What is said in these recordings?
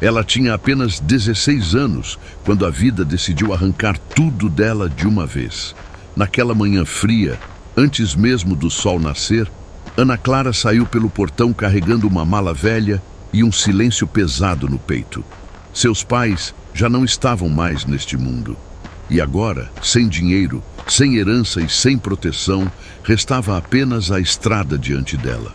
Ela tinha apenas 16 anos quando a vida decidiu arrancar tudo dela de uma vez. Naquela manhã fria, antes mesmo do sol nascer, Ana Clara saiu pelo portão carregando uma mala velha e um silêncio pesado no peito. Seus pais já não estavam mais neste mundo. E agora, sem dinheiro, sem herança e sem proteção, restava apenas a estrada diante dela.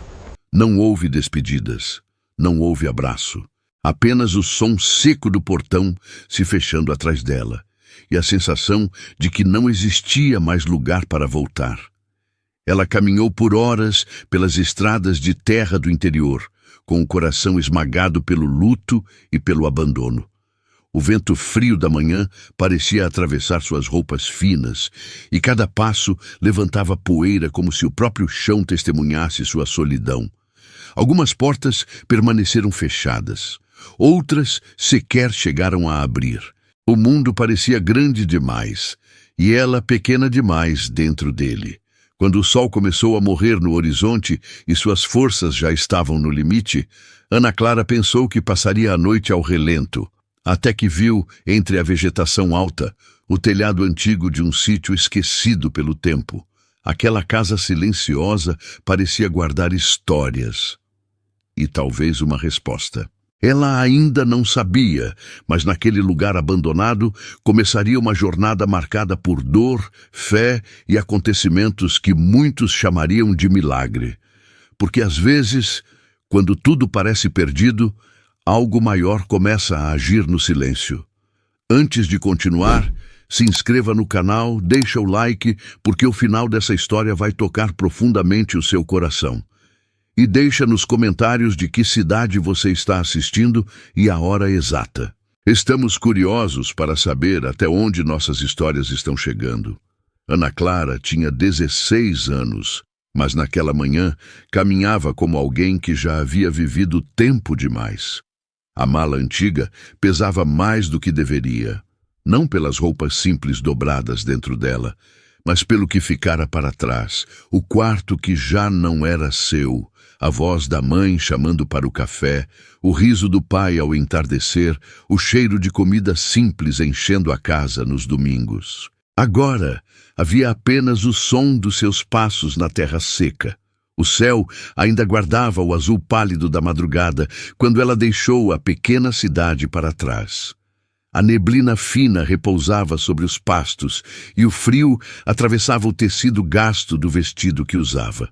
Não houve despedidas, não houve abraço. Apenas o som seco do portão se fechando atrás dela e a sensação de que não existia mais lugar para voltar. Ela caminhou por horas pelas estradas de terra do interior, com o coração esmagado pelo luto e pelo abandono. O vento frio da manhã parecia atravessar suas roupas finas e cada passo levantava poeira como se o próprio chão testemunhasse sua solidão. Algumas portas permaneceram fechadas. Outras sequer chegaram a abrir. O mundo parecia grande demais, e ela pequena demais dentro dele. Quando o sol começou a morrer no horizonte e suas forças já estavam no limite, Ana Clara pensou que passaria a noite ao relento, até que viu, entre a vegetação alta, o telhado antigo de um sítio esquecido pelo tempo. Aquela casa silenciosa parecia guardar histórias e talvez uma resposta. Ela ainda não sabia, mas naquele lugar abandonado começaria uma jornada marcada por dor, fé e acontecimentos que muitos chamariam de milagre. Porque às vezes, quando tudo parece perdido, algo maior começa a agir no silêncio. Antes de continuar, se inscreva no canal, deixa o like, porque o final dessa história vai tocar profundamente o seu coração. E deixa nos comentários de que cidade você está assistindo e a hora exata. Estamos curiosos para saber até onde nossas histórias estão chegando. Ana Clara tinha 16 anos, mas naquela manhã caminhava como alguém que já havia vivido tempo demais. A mala antiga pesava mais do que deveria, não pelas roupas simples dobradas dentro dela, mas pelo que ficara para trás, o quarto que já não era seu, a voz da mãe chamando para o café, o riso do pai ao entardecer, o cheiro de comida simples enchendo a casa nos domingos. Agora havia apenas o som dos seus passos na terra seca. O céu ainda guardava o azul pálido da madrugada quando ela deixou a pequena cidade para trás. A neblina fina repousava sobre os pastos e o frio atravessava o tecido gasto do vestido que usava.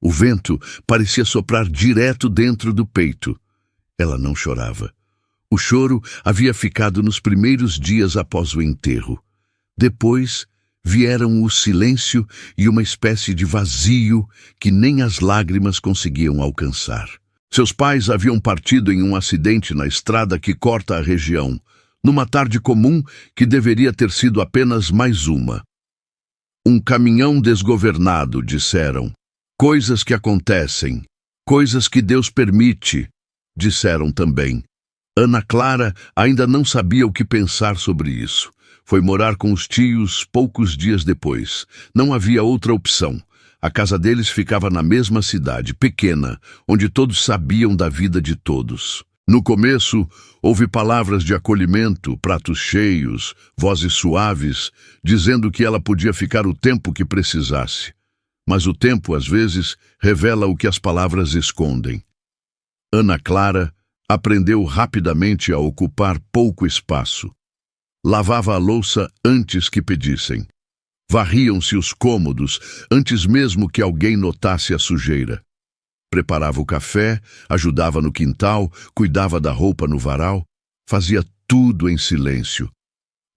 O vento parecia soprar direto dentro do peito. Ela não chorava. O choro havia ficado nos primeiros dias após o enterro. Depois vieram o silêncio e uma espécie de vazio que nem as lágrimas conseguiam alcançar. Seus pais haviam partido em um acidente na estrada que corta a região, numa tarde comum que deveria ter sido apenas mais uma. Um caminhão desgovernado, disseram. Coisas que acontecem, coisas que Deus permite, disseram também. Ana Clara ainda não sabia o que pensar sobre isso. Foi morar com os tios poucos dias depois. Não havia outra opção. A casa deles ficava na mesma cidade, pequena, onde todos sabiam da vida de todos. No começo, houve palavras de acolhimento, pratos cheios, vozes suaves, dizendo que ela podia ficar o tempo que precisasse. Mas o tempo, às vezes, revela o que as palavras escondem. Ana Clara aprendeu rapidamente a ocupar pouco espaço. Lavava a louça antes que pedissem. Varriam-se os cômodos antes mesmo que alguém notasse a sujeira. Preparava o café, ajudava no quintal, cuidava da roupa no varal, fazia tudo em silêncio.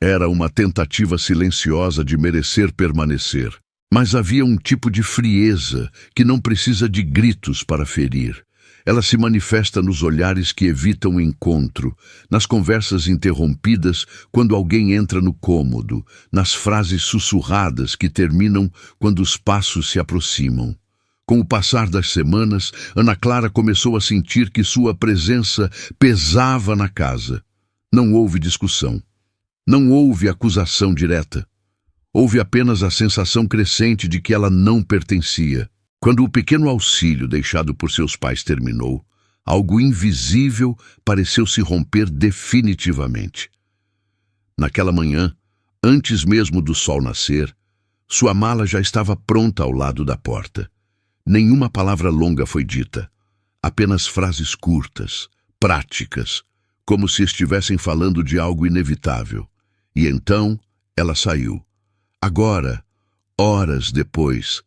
Era uma tentativa silenciosa de merecer permanecer. Mas havia um tipo de frieza que não precisa de gritos para ferir. Ela se manifesta nos olhares que evitam o encontro, nas conversas interrompidas quando alguém entra no cômodo, nas frases sussurradas que terminam quando os passos se aproximam. Com o passar das semanas, Ana Clara começou a sentir que sua presença pesava na casa. Não houve discussão. Não houve acusação direta. Houve apenas a sensação crescente de que ela não pertencia. Quando o pequeno auxílio deixado por seus pais terminou, Algo invisível pareceu se romper definitivamente. Naquela manhã, antes mesmo do sol nascer, sua mala já estava pronta ao lado da porta. Nenhuma palavra longa foi dita, apenas frases curtas, práticas, como se estivessem falando de algo inevitável. E então ela saiu. Agora, horas depois,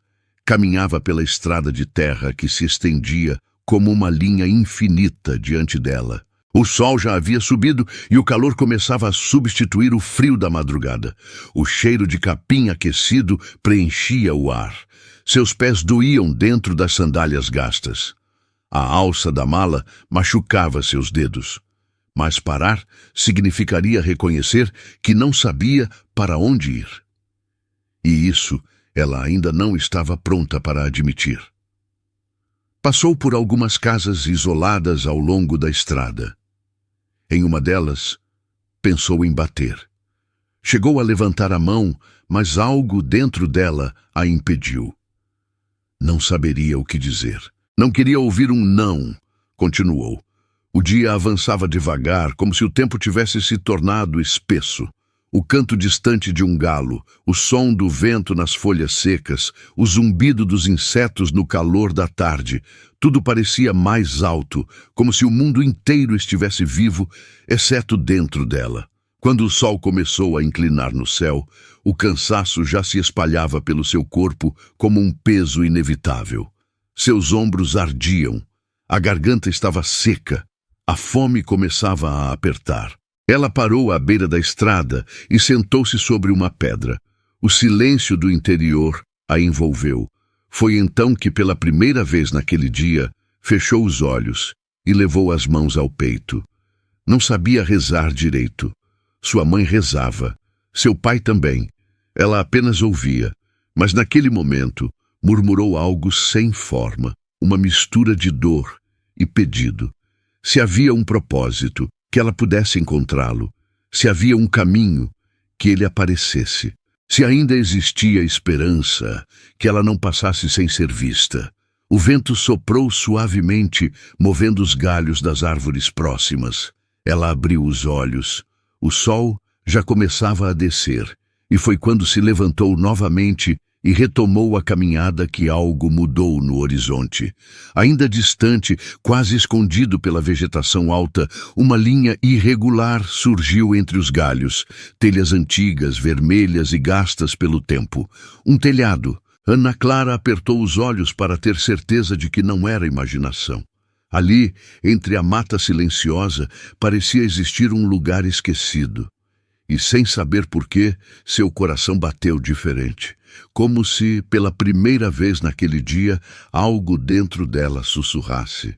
caminhava pela estrada de terra que se estendia como uma linha infinita diante dela. O sol já havia subido e o calor começava a substituir o frio da madrugada. O cheiro de capim aquecido preenchia o ar. Seus pés doíam dentro das sandálias gastas. A alça da mala machucava seus dedos. Mas parar significaria reconhecer que não sabia para onde ir. E isso ela ainda não estava pronta para admitir. Passou por algumas casas isoladas ao longo da estrada. Em uma delas, pensou em bater. Chegou a levantar a mão, mas algo dentro dela a impediu. Não saberia o que dizer. Não queria ouvir um não, continuou. O dia avançava devagar, como se o tempo tivesse se tornado espesso. O canto distante de um galo, o som do vento nas folhas secas, o zumbido dos insetos no calor da tarde, tudo parecia mais alto, como se o mundo inteiro estivesse vivo, exceto dentro dela. Quando o sol começou a inclinar no céu, o cansaço já se espalhava pelo seu corpo como um peso inevitável. Seus ombros ardiam, a garganta estava seca, a fome começava a apertar. Ela parou à beira da estrada e sentou-se sobre uma pedra. O silêncio do interior a envolveu. Foi então que, pela primeira vez naquele dia, fechou os olhos e levou as mãos ao peito. Não sabia rezar direito. Sua mãe rezava. Seu pai também. Ela apenas ouvia. Mas naquele momento, murmurou algo sem forma, uma mistura de dor e pedido. Se havia um propósito, que ela pudesse encontrá-lo. Se havia um caminho, que ele aparecesse. Se ainda existia esperança, que ela não passasse sem ser vista. O vento soprou suavemente, movendo os galhos das árvores próximas. Ela abriu os olhos. O sol já começava a descer, e foi quando se levantou novamente e retomou a caminhada que algo mudou no horizonte. Ainda distante, quase escondido pela vegetação alta, uma linha irregular surgiu entre os galhos, telhas antigas, vermelhas e gastas pelo tempo. Um telhado. Ana Clara apertou os olhos para ter certeza de que não era imaginação. Ali, entre a mata silenciosa, parecia existir um lugar esquecido. E sem saber porquê, seu coração bateu diferente. Como se, pela primeira vez naquele dia, algo dentro dela sussurrasse.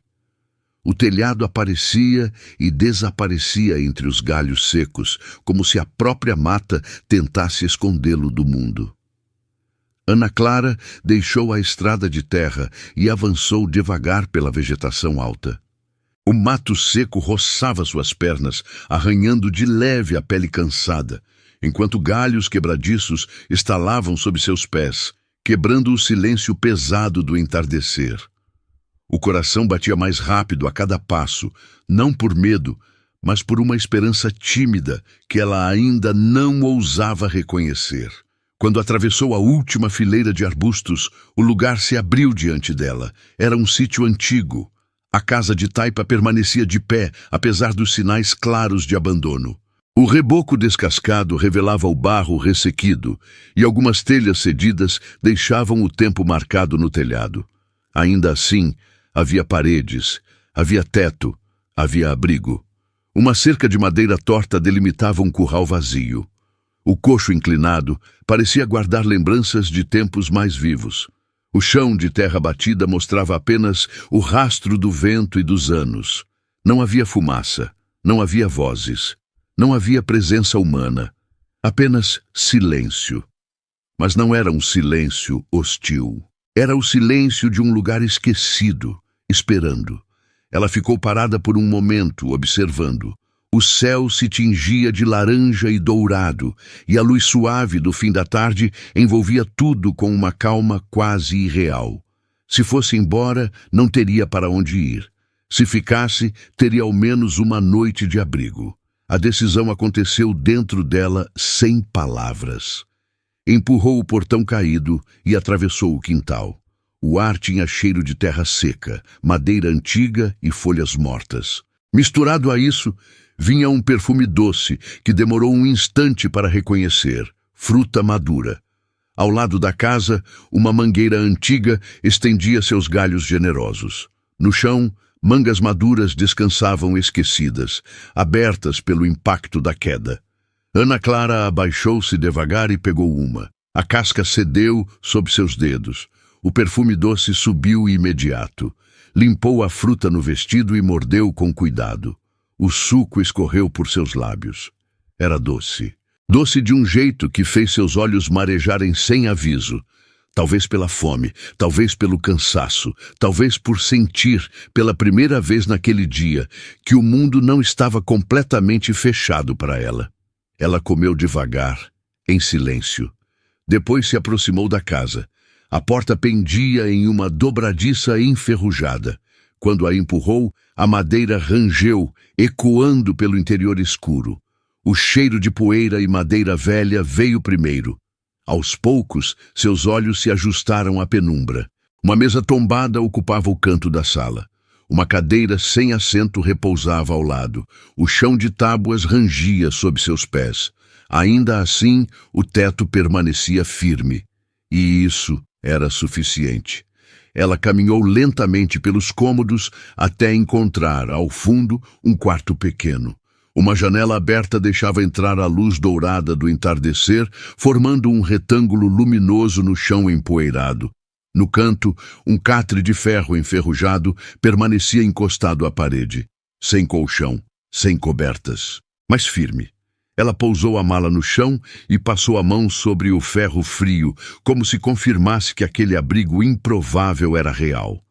O telhado aparecia e desaparecia entre os galhos secos, como se a própria mata tentasse escondê-lo do mundo. Ana Clara deixou a estrada de terra e avançou devagar pela vegetação alta. O mato seco roçava suas pernas, arranhando de leve a pele cansada, enquanto galhos quebradiços estalavam sob seus pés, quebrando o silêncio pesado do entardecer. O coração batia mais rápido a cada passo, não por medo, mas por uma esperança tímida que ela ainda não ousava reconhecer. Quando atravessou a última fileira de arbustos, o lugar se abriu diante dela. Era um sítio antigo. A casa de taipa permanecia de pé, apesar dos sinais claros de abandono. O reboco descascado revelava o barro ressequido, e algumas telhas cedidas deixavam o tempo marcado no telhado. Ainda assim, havia paredes, havia teto, havia abrigo. Uma cerca de madeira torta delimitava um curral vazio. O coxo inclinado parecia guardar lembranças de tempos mais vivos. O chão de terra batida mostrava apenas o rastro do vento e dos anos. Não havia fumaça, não havia vozes, não havia presença humana, apenas silêncio. Mas não era um silêncio hostil. Era o silêncio de um lugar esquecido, esperando. Ela ficou parada por um momento, observando. O céu se tingia de laranja e dourado, e a luz suave do fim da tarde envolvia tudo com uma calma quase irreal. Se fosse embora, não teria para onde ir. Se ficasse, teria ao menos uma noite de abrigo. A decisão aconteceu dentro dela sem palavras. Empurrou o portão caído e atravessou o quintal. O ar tinha cheiro de terra seca, madeira antiga e folhas mortas. Misturado a isso, vinha um perfume doce que demorou um instante para reconhecer: fruta madura. Ao lado da casa, uma mangueira antiga estendia seus galhos generosos. No chão, mangas maduras descansavam esquecidas, abertas pelo impacto da queda. Ana Clara abaixou-se devagar e pegou uma. A casca cedeu sob seus dedos. O perfume doce subiu imediato. Limpou a fruta no vestido e mordeu com cuidado. O suco escorreu por seus lábios. Era doce. Doce de um jeito que fez seus olhos marejarem sem aviso. Talvez pela fome, talvez pelo cansaço, talvez por sentir, pela primeira vez naquele dia, que o mundo não estava completamente fechado para ela. Ela comeu devagar, em silêncio. Depois se aproximou da casa. A porta pendia em uma dobradiça enferrujada. Quando a empurrou, a madeira rangeu, ecoando pelo interior escuro. O cheiro de poeira e madeira velha veio primeiro. Aos poucos, seus olhos se ajustaram à penumbra. Uma mesa tombada ocupava o canto da sala. Uma cadeira sem assento repousava ao lado. O chão de tábuas rangia sob seus pés. Ainda assim, o teto permanecia firme. E isso era suficiente. Ela caminhou lentamente pelos cômodos até encontrar, ao fundo, um quarto pequeno. Uma janela aberta deixava entrar a luz dourada do entardecer, formando um retângulo luminoso no chão empoeirado. No canto, um catre de ferro enferrujado permanecia encostado à parede, sem colchão, sem cobertas, mas firme. Ela pousou a mala no chão e passou a mão sobre o ferro frio, como se confirmasse que aquele abrigo improvável era real.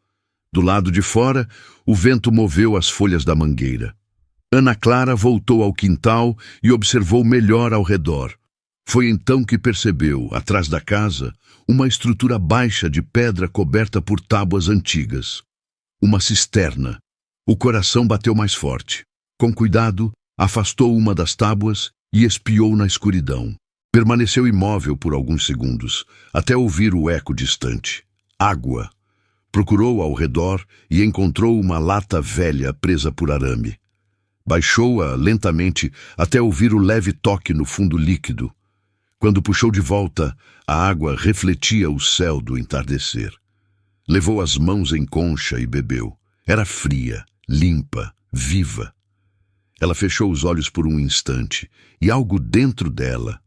Do lado de fora, o vento moveu as folhas da mangueira. Ana Clara voltou ao quintal e observou melhor ao redor. Foi então que percebeu, atrás da casa, uma estrutura baixa de pedra coberta por tábuas antigas. Uma cisterna. O coração bateu mais forte. Com cuidado, afastou uma das tábuas e espiou na escuridão. Permaneceu imóvel por alguns segundos, até ouvir o eco distante. Água. Procurou ao redor e encontrou uma lata velha presa por arame. Baixou-a lentamente até ouvir o leve toque no fundo líquido. Quando puxou de volta, a água refletia o céu do entardecer. Levou as mãos em concha e bebeu. Era fria, limpa, viva. Ela fechou os olhos por um instante e algo dentro dela,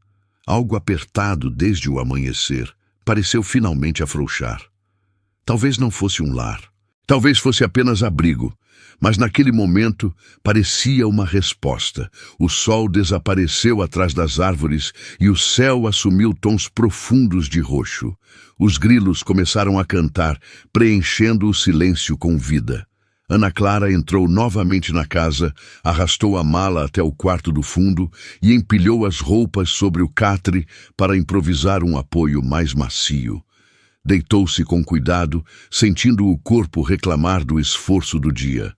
algo apertado desde o amanhecer, pareceu finalmente afrouxar. Talvez não fosse um lar, talvez fosse apenas abrigo, mas naquele momento parecia uma resposta. O sol desapareceu atrás das árvores e o céu assumiu tons profundos de roxo. Os grilos começaram a cantar, preenchendo o silêncio com vida. Ana Clara entrou novamente na casa, arrastou a mala até o quarto do fundo e empilhou as roupas sobre o catre para improvisar um apoio mais macio. Deitou-se com cuidado, sentindo o corpo reclamar do esforço do dia.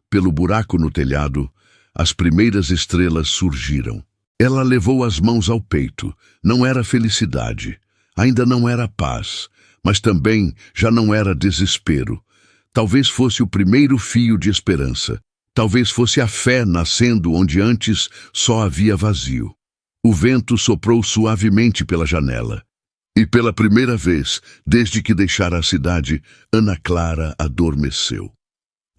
Pelo buraco no telhado, as primeiras estrelas surgiram. Ela levou as mãos ao peito. Não era felicidade, ainda não era paz, mas também já não era desespero. Talvez fosse o primeiro fio de esperança. Talvez fosse a fé nascendo onde antes só havia vazio. O vento soprou suavemente pela janela. E pela primeira vez, desde que deixara a cidade, Ana Clara adormeceu.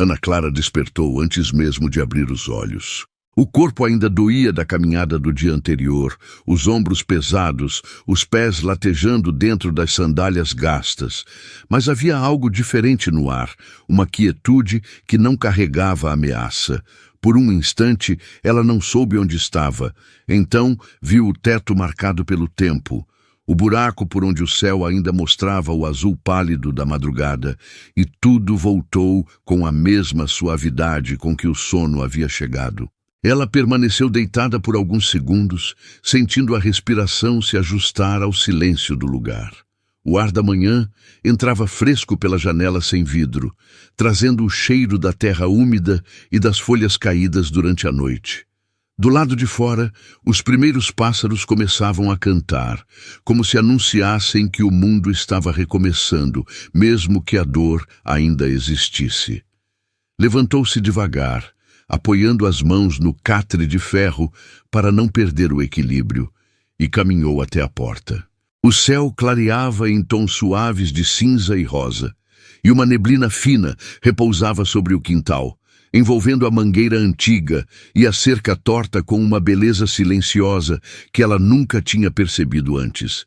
Ana Clara despertou antes mesmo de abrir os olhos. O corpo ainda doía da caminhada do dia anterior, os ombros pesados, os pés latejando dentro das sandálias gastas. Mas havia algo diferente no ar, uma quietude que não carregava ameaça. Por um instante, ela não soube onde estava. Então, viu o teto marcado pelo tempo, o buraco por onde o céu ainda mostrava o azul pálido da madrugada, e tudo voltou com a mesma suavidade com que o sono havia chegado. Ela permaneceu deitada por alguns segundos, sentindo a respiração se ajustar ao silêncio do lugar. O ar da manhã entrava fresco pela janela sem vidro, trazendo o cheiro da terra úmida e das folhas caídas durante a noite. Do lado de fora, os primeiros pássaros começavam a cantar, como se anunciassem que o mundo estava recomeçando, mesmo que a dor ainda existisse. Levantou-se devagar, apoiando as mãos no catre de ferro para não perder o equilíbrio, e caminhou até a porta. O céu clareava em tons suaves de cinza e rosa, e uma neblina fina repousava sobre o quintal, envolvendo a mangueira antiga e a cerca torta com uma beleza silenciosa que ela nunca tinha percebido antes.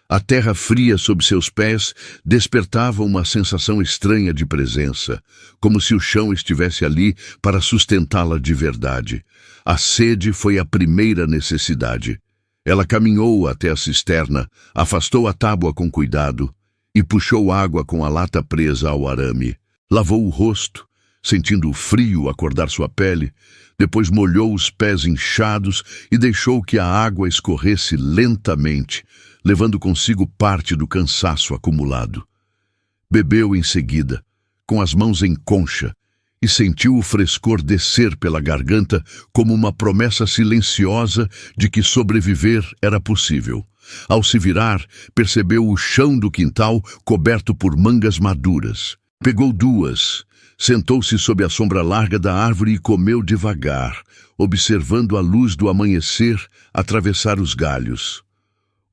A terra fria sob seus pés despertava uma sensação estranha de presença, como se o chão estivesse ali para sustentá-la de verdade. A sede foi a primeira necessidade. Ela caminhou até a cisterna, afastou a tábua com cuidado e puxou água com a lata presa ao arame. Lavou o rosto, sentindo o frio acordar sua pele, depois molhou os pés inchados e deixou que a água escorresse lentamente, levando consigo parte do cansaço acumulado. Bebeu em seguida, com as mãos em concha, e sentiu o frescor descer pela garganta como uma promessa silenciosa de que sobreviver era possível. Ao se virar, percebeu o chão do quintal coberto por mangas maduras. Pegou duas, sentou-se sob a sombra larga da árvore e comeu devagar, observando a luz do amanhecer atravessar os galhos.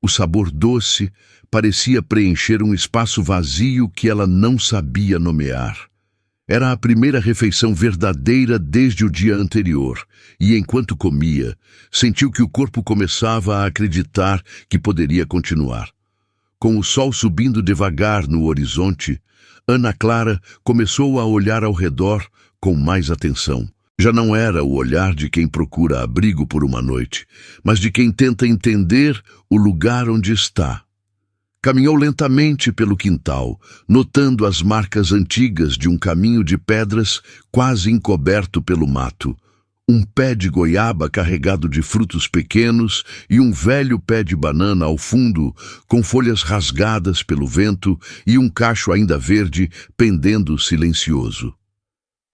O sabor doce parecia preencher um espaço vazio que ela não sabia nomear. Era a primeira refeição verdadeira desde o dia anterior, e enquanto comia, sentiu que o corpo começava a acreditar que poderia continuar. Com o sol subindo devagar no horizonte, Ana Clara começou a olhar ao redor com mais atenção. Já não era o olhar de quem procura abrigo por uma noite, mas de quem tenta entender o lugar onde está. Caminhou lentamente pelo quintal, notando as marcas antigas de um caminho de pedras quase encoberto pelo mato. Um pé de goiaba carregado de frutos pequenos e um velho pé de banana ao fundo, com folhas rasgadas pelo vento e um cacho ainda verde pendendo silencioso.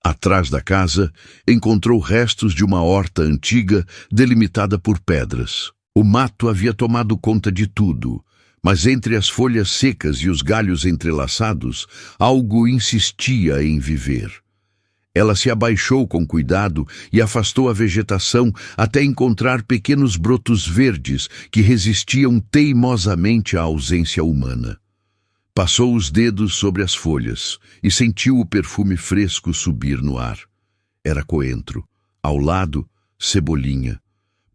Atrás da casa, encontrou restos de uma horta antiga delimitada por pedras. O mato havia tomado conta de tudo, mas entre as folhas secas e os galhos entrelaçados, algo insistia em viver. Ela se abaixou com cuidado e afastou a vegetação até encontrar pequenos brotos verdes que resistiam teimosamente à ausência humana. Passou os dedos sobre as folhas e sentiu o perfume fresco subir no ar. Era coentro. Ao lado, cebolinha.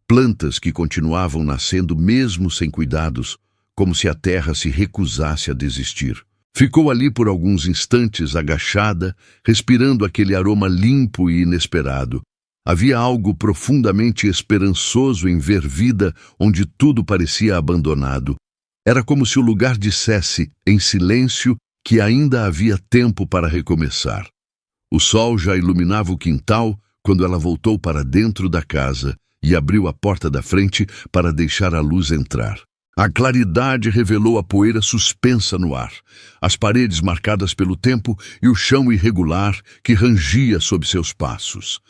Plantas que continuavam nascendo mesmo sem cuidados, como se a terra se recusasse a desistir. Ficou ali por alguns instantes agachada, respirando aquele aroma limpo e inesperado. Havia algo profundamente esperançoso em ver vida onde tudo parecia abandonado. Era como se o lugar dissesse, em silêncio, que ainda havia tempo para recomeçar. O sol já iluminava o quintal quando ela voltou para dentro da casa e abriu a porta da frente para deixar a luz entrar. A claridade revelou a poeira suspensa no ar, as paredes marcadas pelo tempo e o chão irregular que rangia sob seus passos.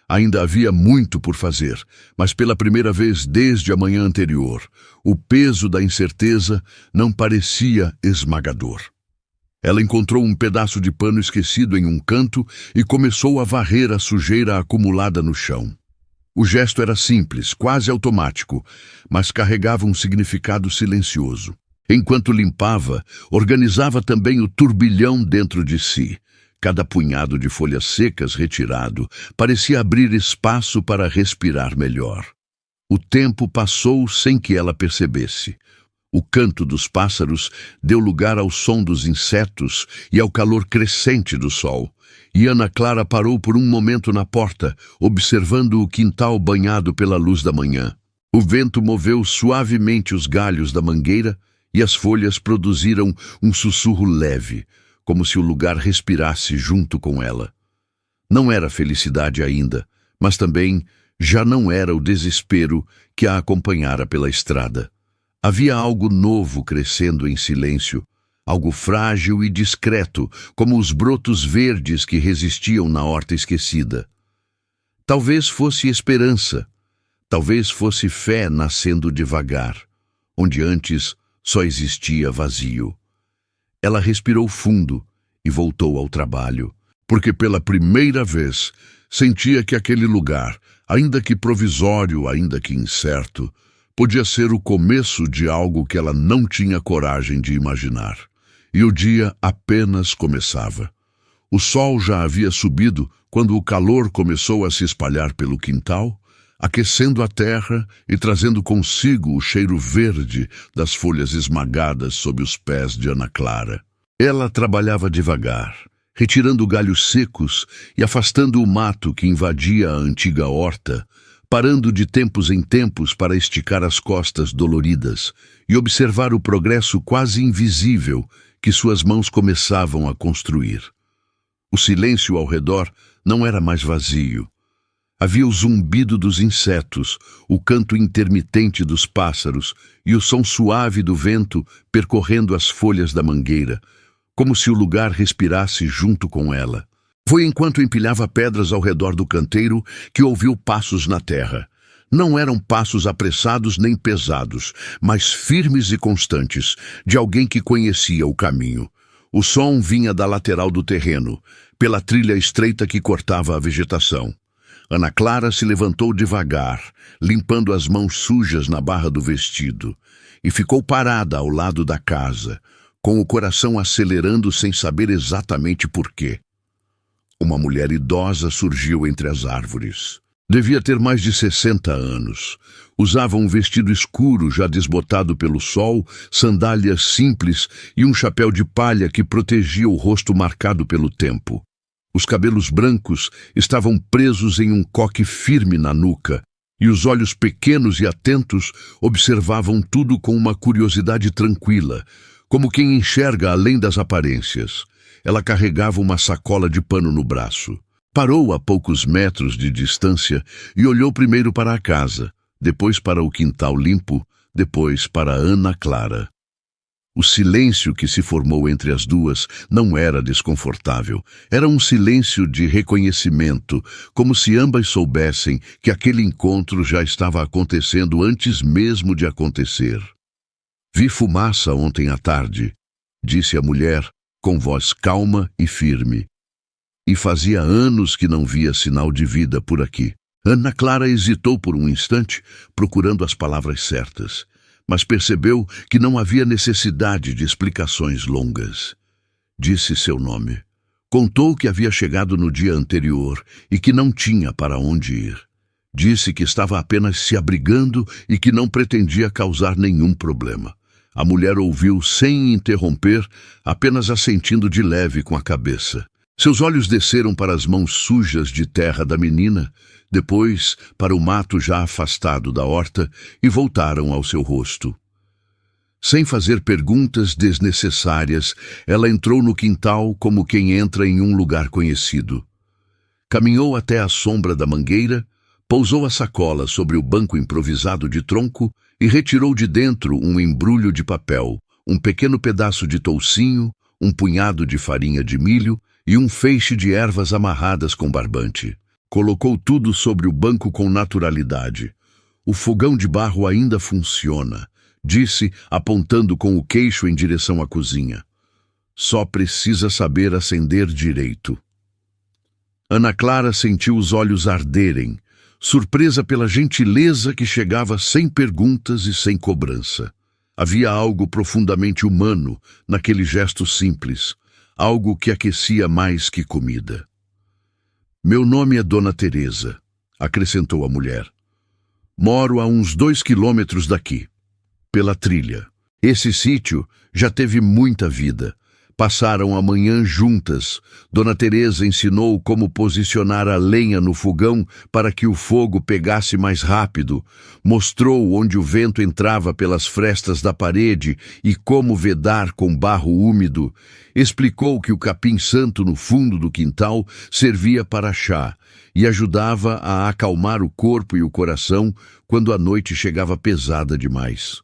Ainda havia muito por fazer, mas pela primeira vez desde a manhã anterior, o peso da incerteza não parecia esmagador. Ela encontrou um pedaço de pano esquecido em um canto e começou a varrer a sujeira acumulada no chão. O gesto era simples, quase automático, mas carregava um significado silencioso. Enquanto limpava, organizava também o turbilhão dentro de si. Cada punhado de folhas secas retirado parecia abrir espaço para respirar melhor. O tempo passou sem que ela percebesse. O canto dos pássaros deu lugar ao som dos insetos e ao calor crescente do sol. E Ana Clara parou por um momento na porta, observando o quintal banhado pela luz da manhã. O vento moveu suavemente os galhos da mangueira e as folhas produziram um sussurro leve, como se o lugar respirasse junto com ela. Não era felicidade ainda, mas também já não era o desespero que a acompanhara pela estrada. Havia algo novo crescendo em silêncio, algo frágil e discreto, como os brotos verdes que resistiam na horta esquecida. Talvez fosse esperança, talvez fosse fé nascendo devagar, onde antes só existia vazio. Ela respirou fundo e voltou ao trabalho, porque pela primeira vez sentia que aquele lugar, ainda que provisório, ainda que incerto, podia ser o começo de algo que ela não tinha coragem de imaginar. E o dia apenas começava. O sol já havia subido quando o calor começou a se espalhar pelo quintal, aquecendo a terra e trazendo consigo o cheiro verde das folhas esmagadas sob os pés de Ana Clara. Ela trabalhava devagar, retirando galhos secos e afastando o mato que invadia a antiga horta, parando de tempos em tempos para esticar as costas doloridas e observar o progresso quase invisível que suas mãos começavam a construir. O silêncio ao redor não era mais vazio. Havia o zumbido dos insetos, o canto intermitente dos pássaros e o som suave do vento percorrendo as folhas da mangueira, como se o lugar respirasse junto com ela. Foi enquanto empilhava pedras ao redor do canteiro que ouviu passos na terra. Não eram passos apressados nem pesados, mas firmes e constantes, de alguém que conhecia o caminho. O som vinha da lateral do terreno, pela trilha estreita que cortava a vegetação. Ana Clara se levantou devagar, limpando as mãos sujas na barra do vestido, e ficou parada ao lado da casa, com o coração acelerando sem saber exatamente por quê. Uma mulher idosa surgiu entre as árvores. Devia ter mais de 60 anos. Usava um vestido escuro já desbotado pelo sol, sandálias simples e um chapéu de palha que protegia o rosto marcado pelo tempo. Os cabelos brancos estavam presos em um coque firme na nuca, e os olhos pequenos e atentos observavam tudo com uma curiosidade tranquila, como quem enxerga além das aparências. Ela carregava uma sacola de pano no braço. Parou a poucos metros de distância e olhou primeiro para a casa, depois para o quintal limpo, depois para Ana Clara. O silêncio que se formou entre as duas não era desconfortável. Era um silêncio de reconhecimento, como se ambas soubessem que aquele encontro já estava acontecendo antes mesmo de acontecer. «Vi fumaça ontem à tarde», disse a mulher, com voz calma e firme. «E fazia anos que não via sinal de vida por aqui». Ana Clara hesitou por um instante, procurando as palavras certas, mas percebeu que não havia necessidade de explicações longas. Disse seu nome. Contou que havia chegado no dia anterior e que não tinha para onde ir. Disse que estava apenas se abrigando e que não pretendia causar nenhum problema. A mulher ouviu sem interromper, apenas assentindo de leve com a cabeça. Seus olhos desceram para as mãos sujas de terra da menina, depois para o mato já afastado da horta e voltaram ao seu rosto. Sem fazer perguntas desnecessárias, ela entrou no quintal como quem entra em um lugar conhecido. Caminhou até a sombra da mangueira, pousou a sacola sobre o banco improvisado de tronco e retirou de dentro um embrulho de papel, um pequeno pedaço de toucinho, um punhado de farinha de milho e um feixe de ervas amarradas com barbante. Colocou tudo sobre o banco com naturalidade. «O fogão de barro ainda funciona», disse, apontando com o queixo em direção à cozinha. «Só precisa saber acender direito». Ana Clara sentiu os olhos arderem, surpresa pela gentileza que chegava sem perguntas e sem cobrança. Havia algo profundamente humano naquele gesto simples, algo que aquecia mais que comida. «Meu nome é Dona Teresa», acrescentou a mulher. «Moro a uns 2 quilômetros daqui, pela trilha. Esse sítio já teve muita vida. Passaram a manhã juntas. Dona Teresa ensinou como posicionar a lenha no fogão para que o fogo pegasse mais rápido. Mostrou onde o vento entrava pelas frestas da parede e como vedar com barro úmido. Explicou que o capim-santo no fundo do quintal servia para chá e ajudava a acalmar o corpo e o coração quando a noite chegava pesada demais.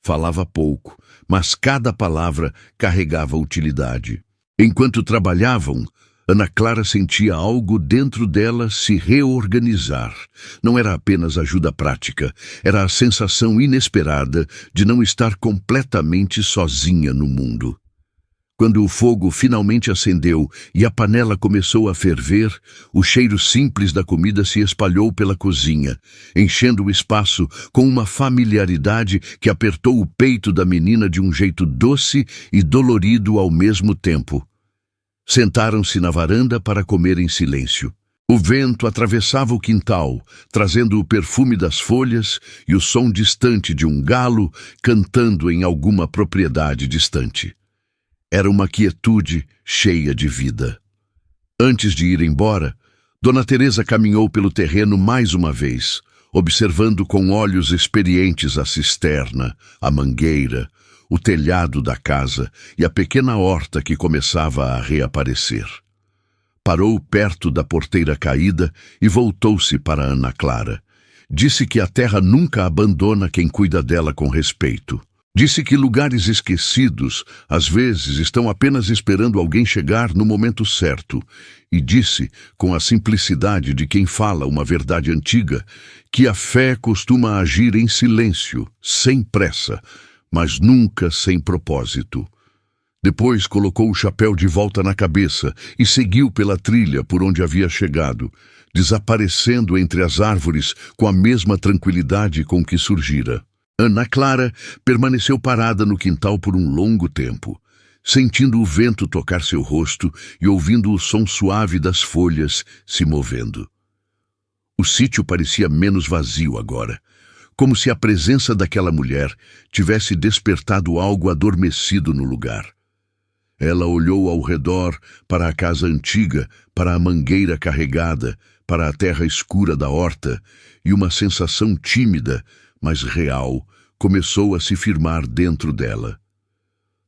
Falava pouco, mas cada palavra carregava utilidade. Enquanto trabalhavam, Ana Clara sentia algo dentro dela se reorganizar. Não era apenas ajuda prática, era a sensação inesperada de não estar completamente sozinha no mundo. Quando o fogo finalmente acendeu e a panela começou a ferver, o cheiro simples da comida se espalhou pela cozinha, enchendo o espaço com uma familiaridade que apertou o peito da menina de um jeito doce e dolorido ao mesmo tempo. Sentaram-se na varanda para comer em silêncio. O vento atravessava o quintal, trazendo o perfume das folhas e o som distante de um galo cantando em alguma propriedade distante. Era uma quietude cheia de vida. Antes de ir embora, Dona Teresa caminhou pelo terreno mais uma vez, observando com olhos experientes a cisterna, a mangueira, o telhado da casa e a pequena horta que começava a reaparecer. Parou perto da porteira caída e voltou-se para Ana Clara. Disse que a terra nunca abandona quem cuida dela com respeito. Disse que lugares esquecidos, às vezes, estão apenas esperando alguém chegar no momento certo. E disse, com a simplicidade de quem fala uma verdade antiga, que a fé costuma agir em silêncio, sem pressa, mas nunca sem propósito. Depois colocou o chapéu de volta na cabeça e seguiu pela trilha por onde havia chegado, desaparecendo entre as árvores com a mesma tranquilidade com que surgira. Ana Clara permaneceu parada no quintal por um longo tempo, sentindo o vento tocar seu rosto e ouvindo o som suave das folhas se movendo. O sítio parecia menos vazio agora, como se a presença daquela mulher tivesse despertado algo adormecido no lugar. Ela olhou ao redor, para a casa antiga, para a mangueira carregada, para a terra escura da horta, e uma sensação tímida, mas real, começou a se firmar dentro dela.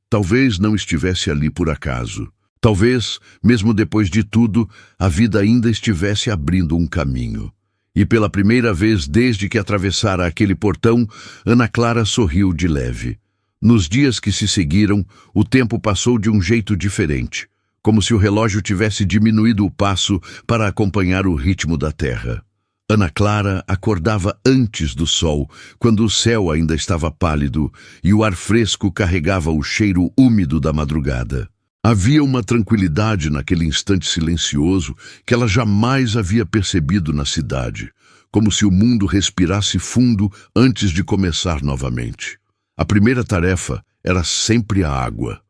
Talvez não estivesse ali por acaso. Talvez, mesmo depois de tudo, a vida ainda estivesse abrindo um caminho. E pela primeira vez desde que atravessara aquele portão, Ana Clara sorriu de leve. Nos dias que se seguiram, o tempo passou de um jeito diferente, como se o relógio tivesse diminuído o passo para acompanhar o ritmo da terra. Ana Clara acordava antes do sol, quando o céu ainda estava pálido e o ar fresco carregava o cheiro úmido da madrugada. Havia uma tranquilidade naquele instante silencioso que ela jamais havia percebido na cidade, como se o mundo respirasse fundo antes de começar novamente. A primeira tarefa era sempre a água.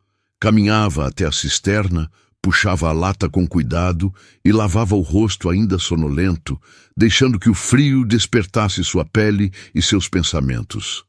Caminhava até a cisterna, puxava a lata com cuidado e lavava o rosto ainda sonolento, deixando que o frio despertasse sua pele e seus pensamentos.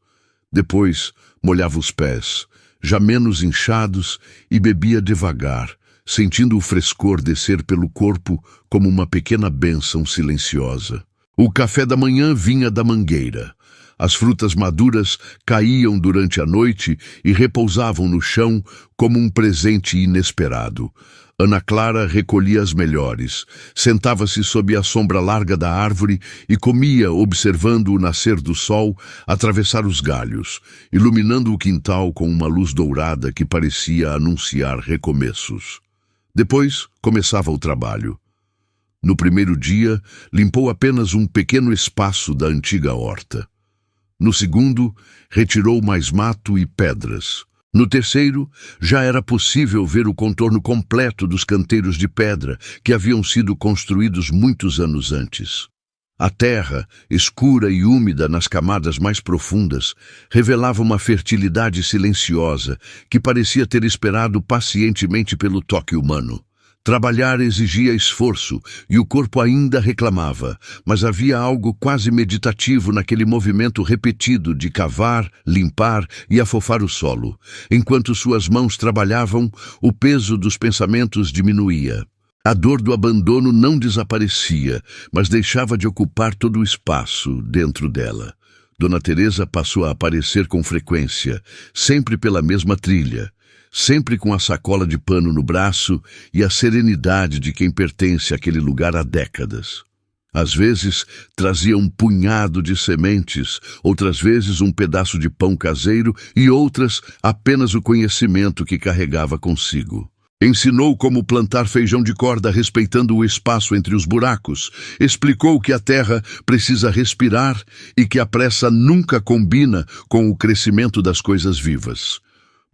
Depois, molhava os pés, já menos inchados, e bebia devagar, sentindo o frescor descer pelo corpo como uma pequena bênção silenciosa. O café da manhã vinha da mangueira. As frutas maduras caíam durante a noite e repousavam no chão como um presente inesperado. Ana Clara recolhia as melhores, sentava-se sob a sombra larga da árvore e comia observando o nascer do sol atravessar os galhos, iluminando o quintal com uma luz dourada que parecia anunciar recomeços. Depois começava o trabalho. No primeiro dia, limpou apenas um pequeno espaço da antiga horta. No segundo, retirou mais mato e pedras. No terceiro, já era possível ver o contorno completo dos canteiros de pedra que haviam sido construídos muitos anos antes. A terra, escura e úmida nas camadas mais profundas, revelava uma fertilidade silenciosa que parecia ter esperado pacientemente pelo toque humano. Trabalhar exigia esforço e o corpo ainda reclamava, mas havia algo quase meditativo naquele movimento repetido de cavar, limpar e afofar o solo. Enquanto suas mãos trabalhavam, o peso dos pensamentos diminuía. A dor do abandono não desaparecia, mas deixava de ocupar todo o espaço dentro dela. Dona Teresa passou a aparecer com frequência, sempre pela mesma trilha, sempre com a sacola de pano no braço e a serenidade de quem pertence àquele lugar há décadas. Às vezes, trazia um punhado de sementes, outras vezes um pedaço de pão caseiro e outras apenas o conhecimento que carregava consigo. Ensinou como plantar feijão de corda respeitando o espaço entre os buracos. Explicou que a terra precisa respirar e que a pressa nunca combina com o crescimento das coisas vivas.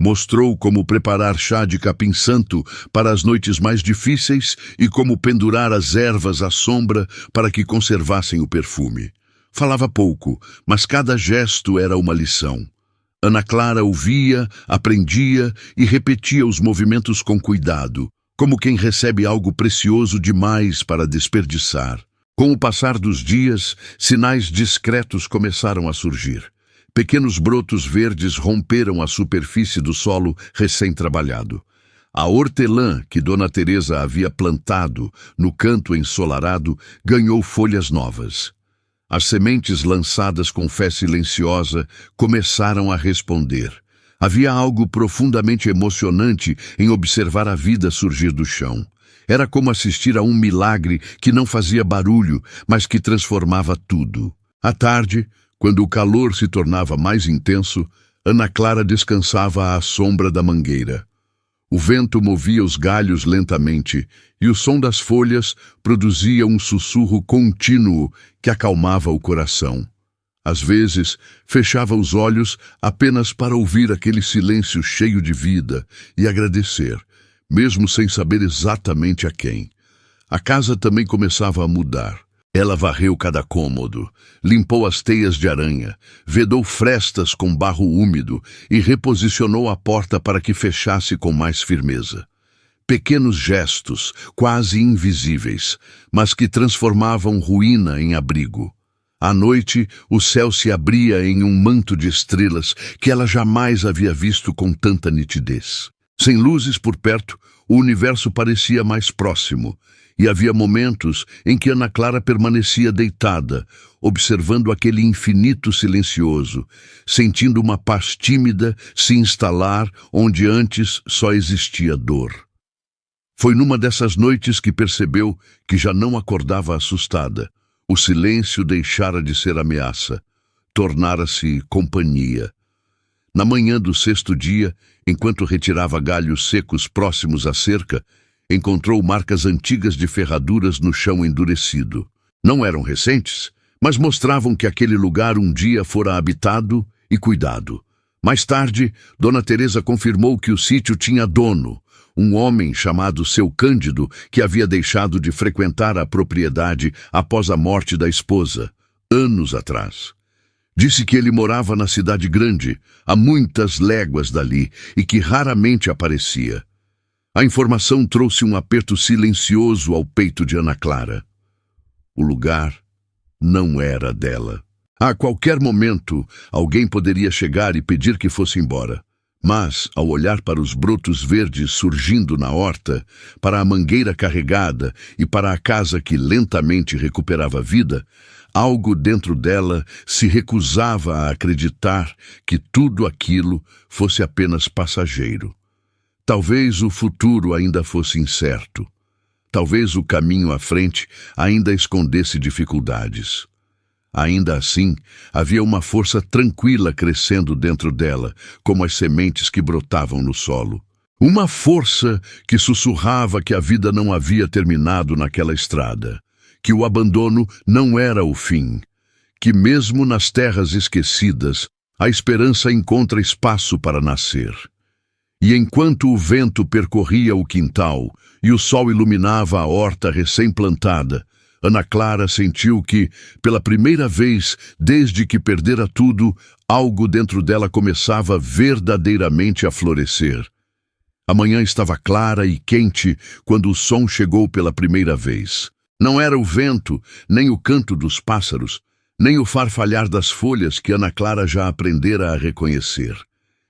Mostrou como preparar chá de capim-santo para as noites mais difíceis e como pendurar as ervas à sombra para que conservassem o perfume. Falava pouco, mas cada gesto era uma lição. Ana Clara ouvia, aprendia e repetia os movimentos com cuidado, como quem recebe algo precioso demais para desperdiçar. Com o passar dos dias, sinais discretos começaram a surgir. Pequenos brotos verdes romperam a superfície do solo recém-trabalhado. A hortelã que Dona Teresa havia plantado no canto ensolarado ganhou folhas novas. As sementes lançadas com fé silenciosa começaram a responder. Havia algo profundamente emocionante em observar a vida surgir do chão. Era como assistir a um milagre que não fazia barulho, mas que transformava tudo. À tarde, quando o calor se tornava mais intenso, Ana Clara descansava à sombra da mangueira. O vento movia os galhos lentamente e o som das folhas produzia um sussurro contínuo que acalmava o coração. Às vezes, fechava os olhos apenas para ouvir aquele silêncio cheio de vida e agradecer, mesmo sem saber exatamente a quem. A casa também começava a mudar. Ela varreu cada cômodo, limpou as teias de aranha, vedou frestas com barro úmido e reposicionou a porta para que fechasse com mais firmeza. Pequenos gestos, quase invisíveis, mas que transformavam ruína em abrigo. À noite, o céu se abria em um manto de estrelas que ela jamais havia visto com tanta nitidez. Sem luzes por perto, o universo parecia mais próximo, e havia momentos em que Ana Clara permanecia deitada, observando aquele infinito silencioso, sentindo uma paz tímida se instalar onde antes só existia dor. Foi numa dessas noites que percebeu que já não acordava assustada. O silêncio deixara de ser ameaça, tornara-se companhia. Na manhã do sexto dia, enquanto retirava galhos secos próximos à cerca, encontrou marcas antigas de ferraduras no chão endurecido. Não eram recentes, mas mostravam que aquele lugar um dia fora habitado e cuidado. Mais tarde, Dona Teresa confirmou que o sítio tinha dono, um homem chamado Seu Cândido, que havia deixado de frequentar a propriedade após a morte da esposa, anos atrás. Disse que ele morava na cidade grande, a muitas léguas dali, e que raramente aparecia. A informação trouxe um aperto silencioso ao peito de Ana Clara. O lugar não era dela. A qualquer momento, alguém poderia chegar e pedir que fosse embora. Mas, ao olhar para os brotos verdes surgindo na horta, para a mangueira carregada e para a casa que lentamente recuperava vida, algo dentro dela se recusava a acreditar que tudo aquilo fosse apenas passageiro. Talvez o futuro ainda fosse incerto. Talvez o caminho à frente ainda escondesse dificuldades. Ainda assim, havia uma força tranquila crescendo dentro dela, como as sementes que brotavam no solo. Uma força que sussurrava que a vida não havia terminado naquela estrada, que o abandono não era o fim, que mesmo nas terras esquecidas, a esperança encontra espaço para nascer. E enquanto o vento percorria o quintal e o sol iluminava a horta recém-plantada, Ana Clara sentiu que, pela primeira vez desde que perdera tudo, algo dentro dela começava verdadeiramente a florescer. A manhã estava clara e quente quando o som chegou pela primeira vez. Não era o vento, nem o canto dos pássaros, nem o farfalhar das folhas que Ana Clara já aprendera a reconhecer.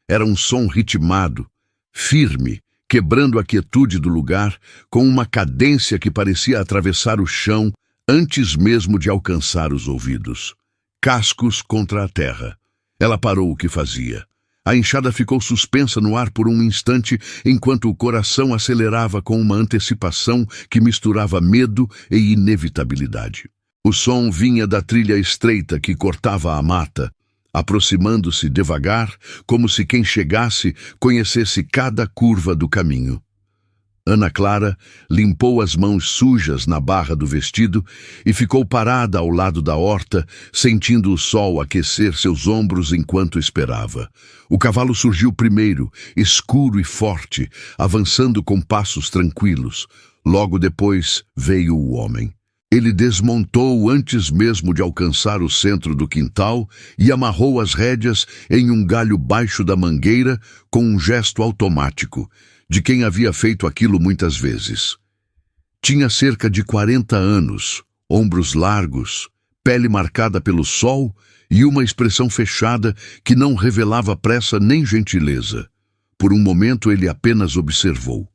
Era um som ritmado, firme, quebrando a quietude do lugar, com uma cadência que parecia atravessar o chão antes mesmo de alcançar os ouvidos. Cascos contra a terra. Ela parou o que fazia. A enxada ficou suspensa no ar por um instante, enquanto o coração acelerava com uma antecipação que misturava medo e inevitabilidade. O som vinha da trilha estreita que cortava a mata, aproximando-se devagar, como se quem chegasse conhecesse cada curva do caminho. Ana Clara limpou as mãos sujas na barra do vestido e ficou parada ao lado da horta, sentindo o sol aquecer seus ombros enquanto esperava. O cavalo surgiu primeiro, escuro e forte, avançando com passos tranquilos. Logo depois veio o homem. Ele desmontou antes mesmo de alcançar o centro do quintal e amarrou as rédeas em um galho baixo da mangueira com um gesto automático, de quem havia feito aquilo muitas vezes. Tinha cerca de 40 anos, ombros largos, pele marcada pelo sol e uma expressão fechada que não revelava pressa nem gentileza. Por um momento ele apenas observou.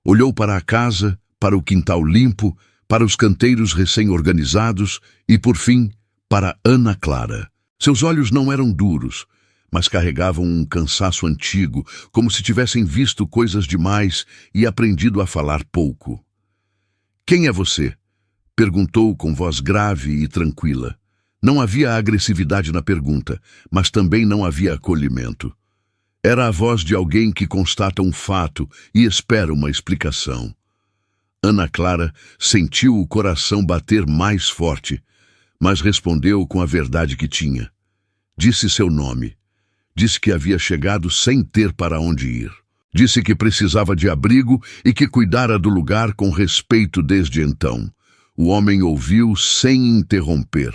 Olhou para a casa, para o quintal limpo, para os canteiros recém-organizados e, por fim, para Ana Clara. Seus olhos não eram duros, mas carregavam um cansaço antigo, como se tivessem visto coisas demais e aprendido a falar pouco. "Quem é você?" perguntou com voz grave e tranquila. Não havia agressividade na pergunta, mas também não havia acolhimento. Era a voz de alguém que constata um fato e espera uma explicação. Ana Clara sentiu o coração bater mais forte, mas respondeu com a verdade que tinha. Disse seu nome. Disse que havia chegado sem ter para onde ir. Disse que precisava de abrigo e que cuidara do lugar com respeito desde então. O homem ouviu sem interromper.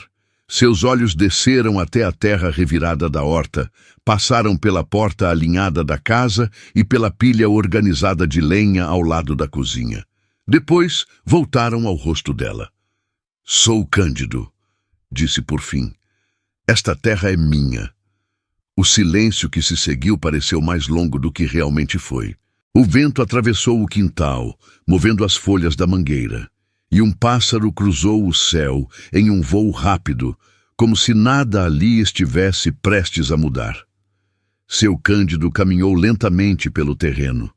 Seus olhos desceram até a terra revirada da horta, passaram pela porta alinhada da casa e pela pilha organizada de lenha ao lado da cozinha. Depois voltaram ao rosto dela. "Sou Cândido", disse por fim. "Esta terra é minha." O silêncio que se seguiu pareceu mais longo do que realmente foi. O vento atravessou o quintal, movendo as folhas da mangueira, e um pássaro cruzou o céu em um voo rápido, como se nada ali estivesse prestes a mudar. Seu Cândido caminhou lentamente pelo terreno.